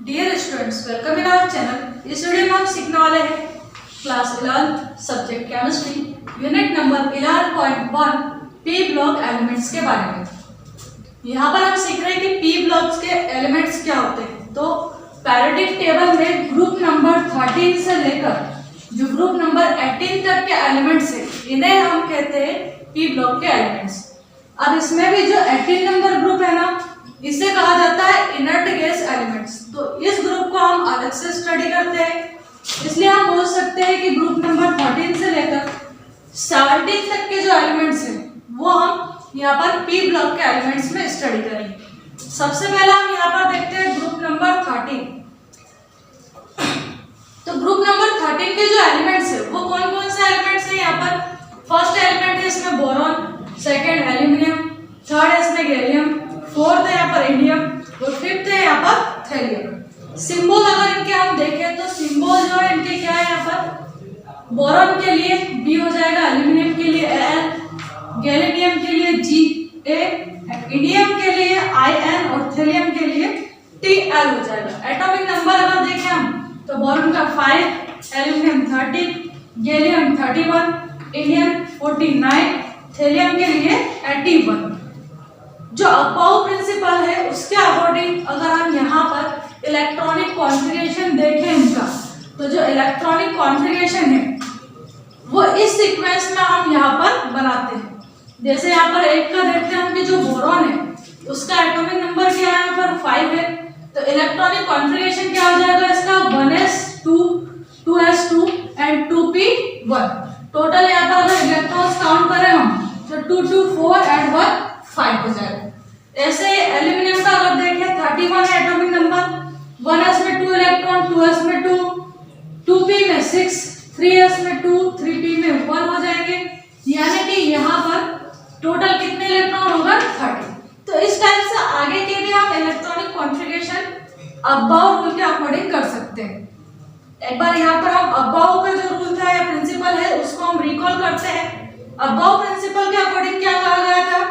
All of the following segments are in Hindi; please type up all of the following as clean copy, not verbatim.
Dear students, welcome in our channel. इस वीडियो में हम सीखने वाले हैं class 11 subject chemistry unit number 11.1 P block elements के बारे में। यहाँ पर हम सीख रहे हैं कि पी ब्लॉक्स के एलिमेंट्स क्या होते हैं। तो पैरियोडिक टेबल में ग्रुप नंबर 13 से लेकर जो ग्रुप नंबर 18 तक के एलिमेंट्स है, इन्हें हम कहते हैं पी ब्लॉक के एलिमेंट्स। अब इसमें भी जो 18 नंबर ग्रुप है ना, इसे कहा जाता है इनर्ट गैस एलिमेंट्स। तो इस ग्रुप को हम अलग से स्टडी करते हैं, इसलिए हम बोल सकते हैं कि ग्रुप नंबर 13 से लेकर 17 तक के जो एलिमेंट्स हैं वो हम यहाँ पर पी ब्लॉक के एलिमेंट्स में स्टडी करेंगे। सबसे पहले हम यहाँ पर देखते हैं ग्रुप नंबर 13। तो ग्रुप नंबर 13 के जो एलिमेंट्स है वो कौन कौन से एलिमेंट्स है। यहाँ पर फर्स्ट एलिमेंट है इसमें बोरॉन, सेकेंड एल्यूमिनियम, थर्ड है इसमें गैलियम, फोर्थ है यहाँ पर इंडियम और फिफ्थ है यहाँ पर थैलियम। सिंबल अगर इनके हम देखें तो सिंबल जो है इनके क्या है, यहाँ पर बोरॉन के लिए बी हो जाएगा, एल्यूमिनियम के लिए एल, गैलियम के लिए जी ए, इंडियम के लिए आई एन और थैलियम के लिए टी एल हो जाएगा। एटॉमिक नंबर अगर देखें हम तो बोरॉन का 5, एल्यूमिनियम 30, गैलियम 31, इंडियम 49, थैलियम के लिए 81। जो अबाउ प्रिंसिपल है उसके अकॉर्डिंग अगर हम यहाँ पर इलेक्ट्रॉनिक कॉन्फ़िगरेशन देखें इनका, तो जो इलेक्ट्रॉनिक कॉन्फ़िगरेशन है वो इस सीक्वेंस में हम यहाँ पर बनाते हैं। जैसे यहाँ पर एक का देखते हैं हम कि जो बोरॉन है उसका एटॉमिक नंबर क्या है, यहाँ पर 5 है। तो इलेक्ट्रॉनिक कॉन्फ़िगरेशन क्या हो जाएगा इसका 1s2, 2s2 and 2p1। Total यहाँ पर अगर इलेक्ट्रॉन्स काउंट करें हम तो 2 2 4 एंड 1 5 हो जाएगा। ऐसे एल्यूमिनियम का अगर देखें 31 है एटॉमिक नंबर, 1s में 2 इलेक्ट्रॉन, 2s में 2, 2p में 6, 3s में 2, 3p में 1 हो जाएंगे। यानी कि यहाँ पर टोटल कितने इलेक्ट्रॉन होगा 30। तो इस टाइप से आगे के भी हम इलेक्ट्रॉनिक कॉन्फ़िगरेशन अबाउ रूल के अकॉर्डिंग कर सकते हैं। एक बार यहाँ पर हम अबाउ का जो रूल था या प्रिंसिपल है उसको हम रिकॉल करते हैं। अबाउ प्रिंसिपल के अकॉर्डिंग क्या कहा गया था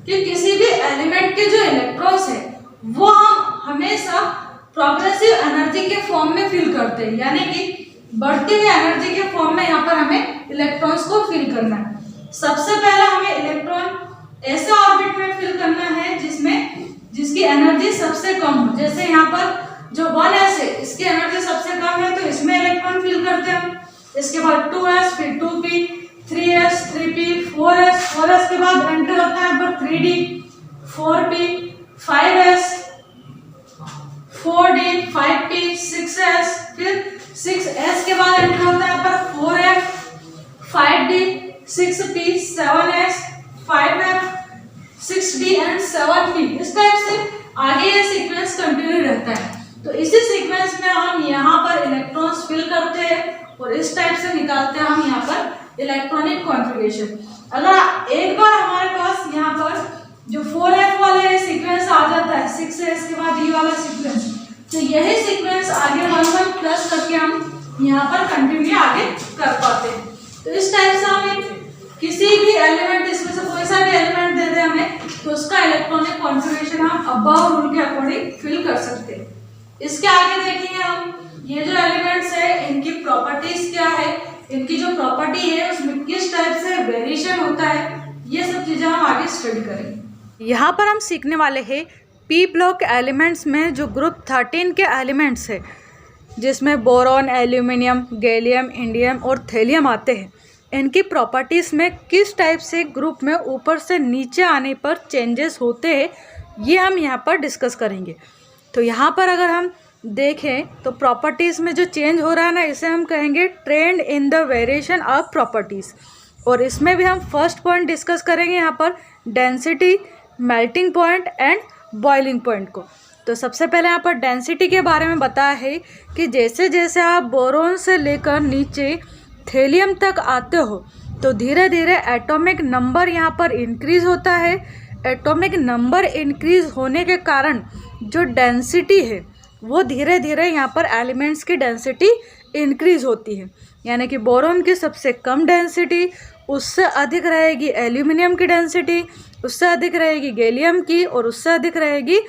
कि किसी भी एलिमेंट के जो इलेक्ट्रॉन्स है वो हम हमेशा प्रोग्रेसिव एनर्जी के फॉर्म में फिल करते हैं, यानी कि बढ़ती हुई एनर्जी के फॉर्म में यहाँ पर हमें इलेक्ट्रॉन्स को फिल करना है। सबसे पहले हमें इलेक्ट्रॉन ऐसे ऑर्बिट में फिल करना है जिसकी एनर्जी सबसे कम हो। जैसे यहाँ पर जो 1s है इसकी एनर्जी सबसे कम है तो इसमें इलेक्ट्रॉन फिल करते हैं हम। इसके बाद 2s, फिर 2p, 3s, 3p, 4s के बाद एंटर होता है पर 3d, 4p, 5s, 4d, 5p, 6s, फिर 6s के बाद एंटर होता है पर 4f, 5d, 6p, 7s, 5f, 6d and 7p। इस टाइप से आगे ये सीक्वेंस कंटिन्यू रहता है। तो इसी सीक्वेंस में हम यहाँ पर इलेक्ट्रॉन्स फिल करते हैं और इस टाइप से निकालते हैं हम यहाँ पर इलेक्ट्रॉनिक कॉन्फ़िगरेशन। अगर एक बार हमारे पास यहाँ पर जो 4f वाला सीक्वेंस आ जाता है, 6s के बाद ये वाला सीक्वेंस, तो यही सीक्वेंस आगे 1 1 प्लस करके हम यहाँ पर कंटिन्यू आगे कर पाते हैं। तो इस टाइप से हमें किसी भी एलिमेंट, इसमें से कोई सा भी एलिमेंट दे दे हमें, तो उसका इलेक्ट्रॉनिक कॉन्फ़िगरेशन हम अबाउ रूल के अकॉर्डिंग फिल कर सकते हैं। इसके आगे देखेंगे हम ये जो एलिमेंट्स है इनकी प्रॉपर्टीज क्या है, इनकी जो प्रॉपर्टी है उसमें किस टाइप से वेरिएशन होता है, ये सब चीजें हम आगे स्टडी करेंगे। यहाँ पर हम सीखने वाले हैं पी ब्लॉक एलिमेंट्स में जो ग्रुप 13 के एलिमेंट्स है जिसमें बोरॉन, एल्यूमिनियम, गैलियम, इंडियम और थैलियम आते हैं, इनकी प्रॉपर्टीज़ में किस टाइप से ग्रुप में ऊपर से नीचे आने पर चेंजेस होते हैं, ये हम यहाँ पर डिस्कस करेंगे। तो यहाँ पर अगर हम देखें तो प्रॉपर्टीज़ में जो चेंज हो रहा है ना, इसे हम कहेंगे trend in the variation of properties. और इसमें भी हम फर्स्ट पॉइंट डिस्कस करेंगे यहाँ पर density, melting point and boiling point को। तो सबसे पहले यहाँ पर डेंसिटी के बारे में बताया है कि जैसे जैसे आप बोरॉन से लेकर नीचे थैलियम तक आते हो तो धीरे धीरे एटॉमिक नंबर यहाँ पर इंक्रीज़ होता है। एटॉमिक नंबर इंक्रीज़ होने के कारण जो डेंसिटी है वो धीरे धीरे यहाँ पर एलिमेंट्स की डेंसिटी इंक्रीज़ होती है। यानी कि बोरॉन की सबसे कम डेंसिटी, उससे अधिक रहेगी एल्यूमिनियम की डेंसिटी, उससे अधिक रहेगी गैलियम की और उससे अधिक रहेगी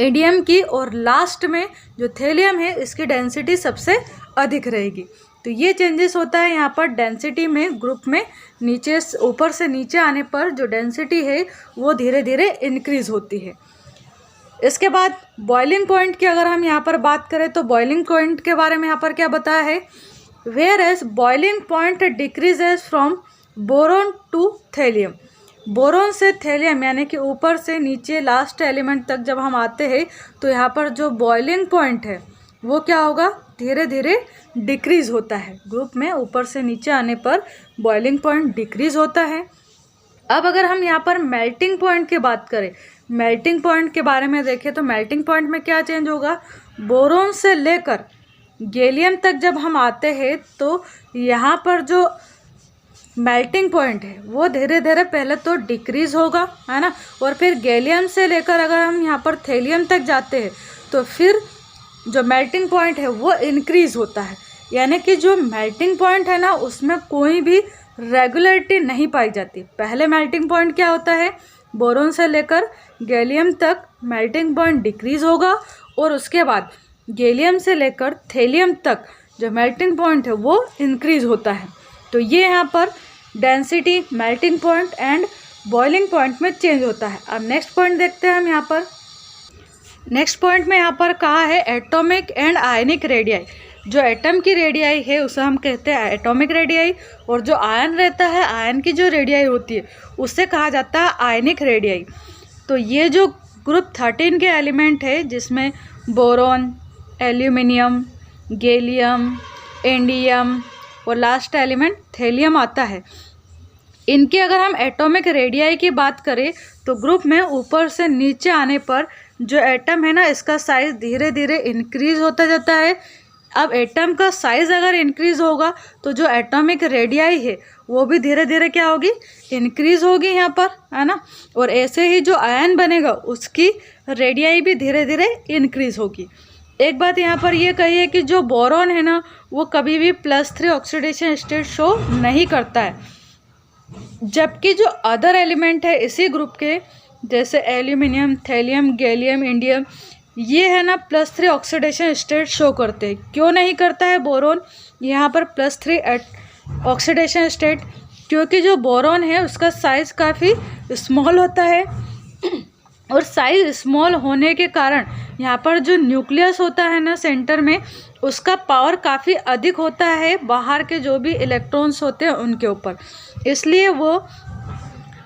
इंडियम की, और लास्ट में जो थेलियम है इसकी डेंसिटी सबसे अधिक रहेगी। तो ये चेंजेस होता है यहाँ पर डेंसिटी में, ग्रुप में नीचे ऊपर से नीचे आने पर जो डेंसिटी है वो धीरे धीरे इंक्रीज होती है। इसके बाद बॉइलिंग पॉइंट की अगर हम यहाँ पर बात करें तो बॉइलिंग पॉइंट के बारे में यहाँ पर क्या बताया है, whereas boiling point decreases from boron to thallium. Boron से थेलियम यानी कि ऊपर से नीचे लास्ट एलिमेंट तक जब हम आते हैं तो यहाँ पर जो बॉइलिंग पॉइंट है वो क्या होगा, धीरे धीरे डिक्रीज होता है। ग्रुप में ऊपर से नीचे आने पर बॉइलिंग पॉइंट डिक्रीज होता है। अब अगर हम यहाँ पर मेल्टिंग पॉइंट की बात करें, मेल्टिंग पॉइंट के बारे में देखें तो मेल्टिंग पॉइंट में क्या चेंज होगा, बोरोन से लेकर गैलियम तक जब हम आते हैं तो यहाँ पर जो मेल्टिंग पॉइंट है वो धीरे धीरे पहले तो डिक्रीज होगा, है ना, और फिर गैलियम से लेकर अगर हम यहाँ पर थेलियम तक जाते हैं तो फिर जो मेल्टिंग पॉइंट है वो इंक्रीज होता है। यानी कि जो मेल्टिंग पॉइंट है ना उसमें कोई भी रेगुलरिटी नहीं पाई जाती। पहले मेल्टिंग पॉइंट क्या होता है, बोरोन से लेकर गैलियम तक मेल्टिंग पॉइंट डिक्रीज होगा, और उसके बाद गैलियम से लेकर थेलियम तक जो मेल्टिंग पॉइंट है वो इंक्रीज होता है। तो ये यहाँ पर density, melting point and boiling point में चेंज होता है। अब नेक्स्ट पॉइंट देखते हैं हम यहाँ पर। नेक्स्ट पॉइंट में यहाँ पर कहा है एटॉमिक एंड आयनिक रेडियाई। जो एटम की रेडियाई है उसे हम कहते हैं एटॉमिक रेडियाई, और जो आयन रहता है, आयन की जो रेडियाई होती है उससे कहा जाता है आयनिक रेडियाई। तो ये जो ग्रुप 13 के एलिमेंट है जिसमें बोरोन, एल्यूमिनियम, गैलियम, इंडियम और लास्ट एलिमेंट थेलियम आता है, इनके अगर हम एटॉमिक रेडियाई की बात करें तो ग्रुप में ऊपर से नीचे आने पर जो एटम है ना इसका साइज़ धीरे धीरे इंक्रीज होता जाता है। अब एटम का साइज़ अगर इंक्रीज होगा तो जो एटॉमिक रेडियाई है वो भी धीरे धीरे क्या होगी, इंक्रीज होगी यहाँ पर, है ना, और ऐसे ही जो आयन बनेगा उसकी रेडियाई भी धीरे धीरे इंक्रीज होगी। एक बात यहाँ पर ये कही है कि जो बोरॉन है ना वो कभी भी +3 ऑक्सीडेशन स्टेट शो नहीं करता है, जबकि जो अदर एलिमेंट है इसी ग्रुप के जैसे एल्यूमिनियम, थेलियम, गैलियम, इंडियम, ये है ना +3 ऑक्सीडेशन स्टेट शो करते हैं। क्यों नहीं करता है बोरॉन यहाँ पर +3 ऑक्सीडेशन स्टेट, क्योंकि जो बोरॉन है उसका साइज़ काफ़ी स्मॉल होता है, और साइज़ स्मॉल होने के कारण यहाँ पर जो न्यूक्लियस होता है ना सेंटर में, उसका पावर काफ़ी अधिक होता है बाहर के जो भी इलेक्ट्रॉन्स होते हैं उनके ऊपर, इसलिए वो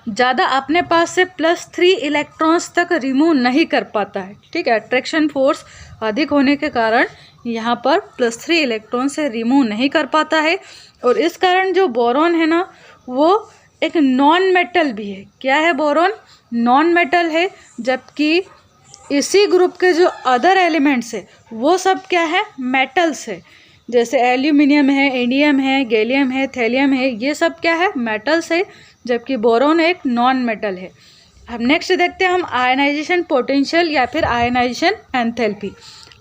ज़्यादा अपने पास से +3 इलेक्ट्रॉन्स तक रिमूव नहीं कर पाता है। ठीक है, अट्रैक्शन फोर्स अधिक होने के कारण यहाँ पर +3 इलेक्ट्रॉन से रिमूव नहीं कर पाता है, और इस कारण जो बोरॉन है ना वो एक नॉन मेटल भी है। क्या है बोरॉन? नॉन मेटल है, जबकि इसी ग्रुप के जो अदर एलिमेंट्स है वो सब क्या है, मेटल्स है। जैसे एल्यूमिनियम है, इंडियम है, गैलियम है, थेलियम है, ये सब क्या है, मेटल्स है, जबकि बोरॉन एक नॉन मेटल है। अब नेक्स्ट देखते हैं हम आयनाइजेशन पोटेंशियल या फिर आयनाइजेशन एंथैल्पी।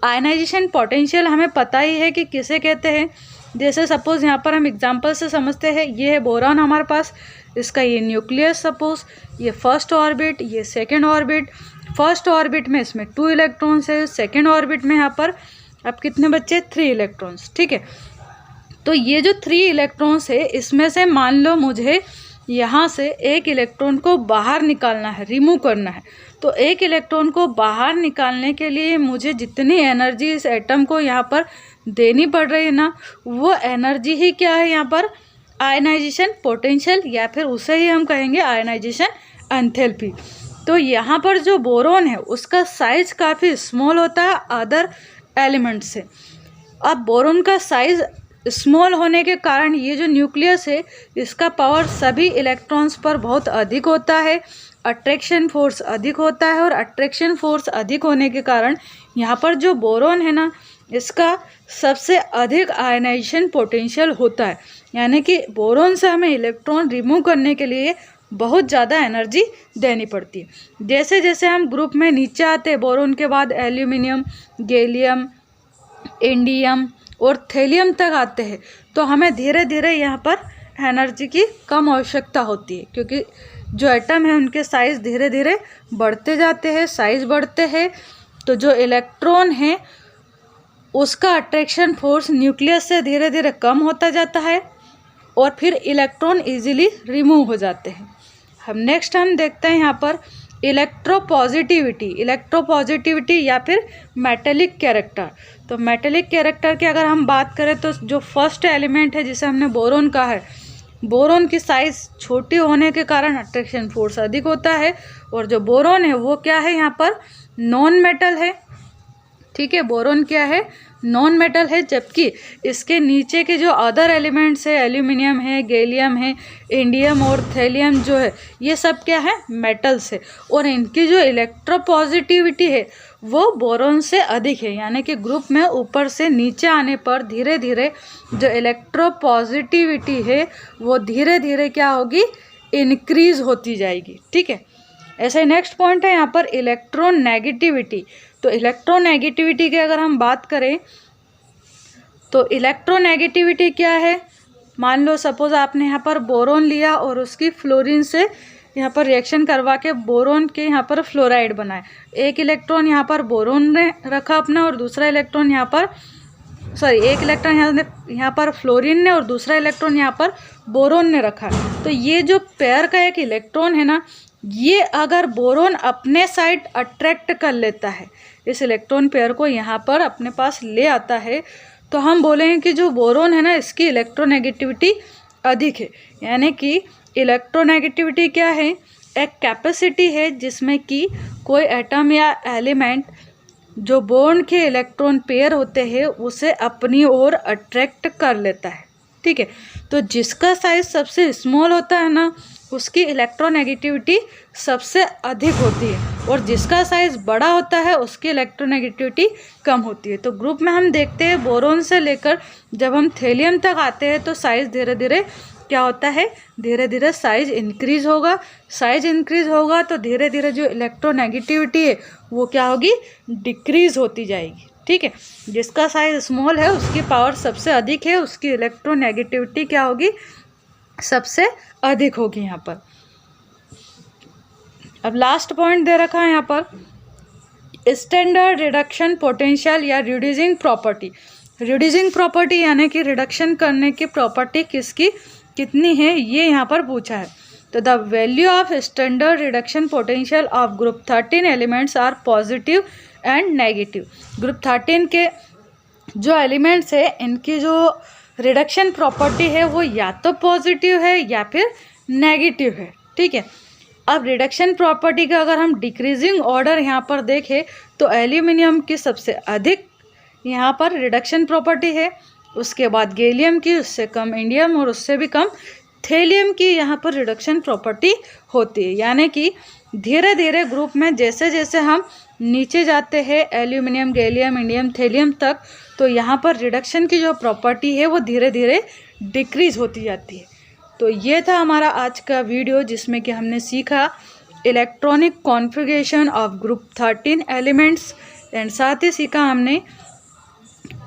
आयनाइजेशन पोटेंशियल हमें पता ही है कि किसे कहते हैं। जैसे सपोज यहाँ पर हम एग्जांपल से समझते हैं, ये है बोरॉन हमारे पास, इसका ये न्यूक्लियस, सपोज ये फर्स्ट ऑर्बिट, ये सेकेंड ऑर्बिट। फर्स्ट ऑर्बिट में इसमें 2 इलेक्ट्रॉन्स है, सेकेंड ऑर्बिट में यहाँ पर अब कितने बच्चे, 3 इलेक्ट्रॉन्स। ठीक है, तो ये जो 3 इलेक्ट्रॉन्स है इसमें से मान लो मुझे यहाँ से एक इलेक्ट्रॉन को बाहर निकालना है, रिमूव करना है, तो एक इलेक्ट्रॉन को बाहर निकालने के लिए मुझे जितनी एनर्जी इस एटम को यहाँ पर देनी पड़ रही है ना, वो एनर्जी ही क्या है यहाँ पर, आयनाइजेशन पोटेंशियल, या फिर उसे ही हम कहेंगे आयनाइजेशन एंथैल्पी। तो यहाँ पर जो बोरॉन है उसका साइज़ काफ़ी स्मॉल होता है अदर एलिमेंट से। अब बोरॉन का साइज़ स्मॉल होने के कारण ये जो न्यूक्लियस है इसका पावर सभी इलेक्ट्रॉन्स पर बहुत अधिक होता है, अट्रैक्शन फोर्स अधिक होता है, और अट्रैक्शन फोर्स अधिक होने के कारण यहाँ पर जो बोरॉन है ना इसका सबसे अधिक आयनाइजेशन पोटेंशियल होता है। यानी कि बोरॉन से हमें इलेक्ट्रॉन रिमूव करने के लिए बहुत ज़्यादा एनर्जी देनी पड़ती है। जैसे जैसे हम ग्रुप में नीचे आते हैं, बोरॉन के बाद एल्यूमिनियम, गैलियम, इंडियम और थेलियम तक आते हैं, तो हमें धीरे धीरे यहाँ पर एनर्जी की कम आवश्यकता होती है, क्योंकि जो एटम है उनके साइज़ धीरे धीरे बढ़ते जाते हैं, साइज़ बढ़ते हैं, तो जो इलेक्ट्रॉन है उसका अट्रैक्शन फोर्स न्यूक्लियस से धीरे धीरे कम होता जाता है और फिर इलेक्ट्रॉन इजीली रिमूव हो जाते हैं। हम देखते हैं यहाँ पर इलेक्ट्रोपॉजिटिविटी या फिर मेटेलिक कैरेक्टर। तो मेटेलिक कैरेक्टर की अगर हम बात करें तो जो फर्स्ट एलिमेंट है जिसे हमने बोरोन कहा है, बोरोन की साइज़ छोटी होने के कारण अट्रैक्शन फोर्स अधिक होता है और जो बोरोन है वो क्या है यहाँ पर नॉन मेटल है। ठीक है, बोरोन क्या है नॉन मेटल है, जबकि इसके नीचे के जो अदर एलिमेंट्स है एल्यूमिनियम है, गैलियम है, इंडियम और थैलियम जो है ये सब क्या है मेटल्स है और इनकी जो इलेक्ट्रोपॉजिटिविटी है वो बोरोन से अधिक है। यानी कि ग्रुप में ऊपर से नीचे आने पर धीरे धीरे जो इलेक्ट्रोपॉजिटिविटी है वो धीरे धीरे क्या होगी इंक्रीज होती जाएगी। ठीक है, ऐसे नेक्स्ट पॉइंट है यहाँ पर इलेक्ट्रोनेगेटिविटी। तो इलेक्ट्रोनेगेटिविटी की अगर हम बात करें तो इलेक्ट्रोनेगेटिविटी क्या है, मान लो सपोज आपने यहाँ पर बोरोन लिया और उसकी फ्लोरीन से यहाँ पर रिएक्शन करवा के बोरोन के यहाँ पर फ्लोराइड बनाए। एक इलेक्ट्रॉन यहाँ पर बोरोन ने रखा अपना और दूसरा इलेक्ट्रॉन यहाँ पर एक इलेक्ट्रॉन यहाँ पर फ्लोरीन ने और दूसरा इलेक्ट्रॉन यहाँ पर बोरोन ने रखा। तो ये जो पेयर का एक इलेक्ट्रॉन है ना, ये अगर बोरोन अपने साइड अट्रैक्ट कर लेता है, इस इलेक्ट्रॉन पेयर को यहाँ पर अपने पास ले आता है, तो हम बोलेंगे कि जो बोरोन है ना इसकी इलेक्ट्रोनेगेटिविटी अधिक है। यानी कि इलेक्ट्रोनेगेटिविटी क्या है, एक कैपेसिटी है जिसमें कि कोई एटम या एलिमेंट जो बॉन्ड के इलेक्ट्रॉन पेयर होते हैं उसे अपनी ओर अट्रैक्ट कर लेता है। ठीक है, तो जिसका साइज सबसे स्मॉल होता है ना उसकी इलेक्ट्रोनेगेटिविटी सबसे अधिक होती है और जिसका साइज बड़ा होता है उसकी इलेक्ट्रोनेगेटिविटी कम होती है। तो ग्रुप में हम देखते हैं बोरोन से लेकर जब हम थैलियम तक आते हैं तो साइज धीरे धीरे क्या होता है, धीरे धीरे साइज इंक्रीज होगा। साइज इंक्रीज होगा तो धीरे धीरे जो इलेक्ट्रोनेगेटिविटी है वो क्या होगी डिक्रीज होती जाएगी। ठीक है, जिसका साइज स्मॉल है उसकी पावर सबसे अधिक है, उसकी इलेक्ट्रोनेगेटिविटी क्या होगी सबसे अधिक होगी यहाँ पर। अब लास्ट पॉइंट दे रखा है यहाँ पर स्टैंडर्ड रिडक्शन पोटेंशियल या रिड्यूसिंग प्रॉपर्टी। रिड्यूसिंग प्रॉपर्टी यानी कि रिडक्शन करने की प्रॉपर्टी किसकी कितनी है ये यहाँ पर पूछा है। तो the value of standard reduction potential of group 13 elements are positive and negative. Group 13 के जो एलिमेंट्स है इनकी जो रिडक्शन प्रॉपर्टी है वो या तो पॉजिटिव है या फिर नेगेटिव है। ठीक है, अब रिडक्शन प्रॉपर्टी का अगर हम डिक्रीजिंग ऑर्डर यहाँ पर देखें तो एल्यूमिनियम की सबसे अधिक यहाँ पर रिडक्शन प्रॉपर्टी है, उसके बाद गैलियम की, उससे कम इंडियम और उससे भी कम थैलियम की यहाँ पर रिडक्शन प्रॉपर्टी होती है। यानी कि धीरे धीरे ग्रुप में जैसे जैसे हम नीचे जाते हैं एल्यूमिनियम, गैलियम, इंडियम, थैलियम तक, तो यहाँ पर रिडक्शन की जो प्रॉपर्टी है वो धीरे धीरे डिक्रीज होती जाती है। तो ये था हमारा आज का वीडियो जिसमें कि हमने सीखा electronic configuration of group 13 elements and साथ ही सीखा हमने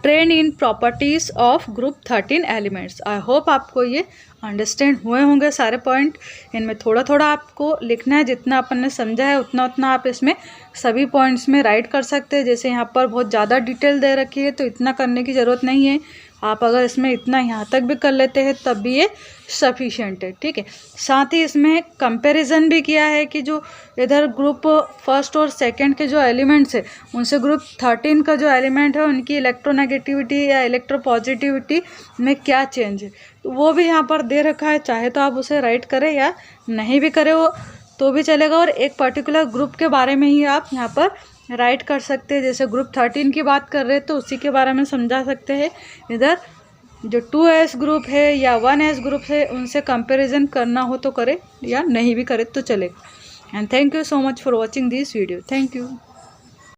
trend in properties of group 13 elements. I hope आपको ये अंडरस्टैंड हुए होंगे सारे पॉइंट। इनमें थोड़ा थोड़ा आपको लिखना है, जितना अपन ने समझा है उतना उतना आप इसमें सभी पॉइंट्स में राइट कर सकते हैं। जैसे यहाँ पर बहुत ज़्यादा डिटेल दे रखी है तो इतना करने की ज़रूरत नहीं है, आप अगर इसमें इतना यहाँ तक भी कर लेते हैं तब भी ये सफिशिएंट है। ठीक है, साथ ही इसमें कंपैरिजन भी किया है कि जो इधर ग्रुप फर्स्ट और सेकंड के जो एलिमेंट्स है उनसे ग्रुप 13 का जो एलिमेंट है उनकी इलेक्ट्रोनेगेटिविटी या इलेक्ट्रोपॉजिटिविटी में क्या चेंज है, तो वो भी यहाँ पर दे रखा है। चाहे तो आप उसे राइट करें या नहीं भी करें वो तो भी चलेगा, और एक पर्टिकुलर ग्रुप के बारे में ही आप यहाँ पर राइट कर सकते हैं। जैसे ग्रुप 13 की बात कर रहे हैं तो उसी के बारे में समझा सकते हैं। इधर जो 2s ग्रुप है या 1s ग्रुप है उनसे कंपैरिजन करना हो तो करे या नहीं भी करे तो चलेगा। And thank you so much for watching this video. Thank you.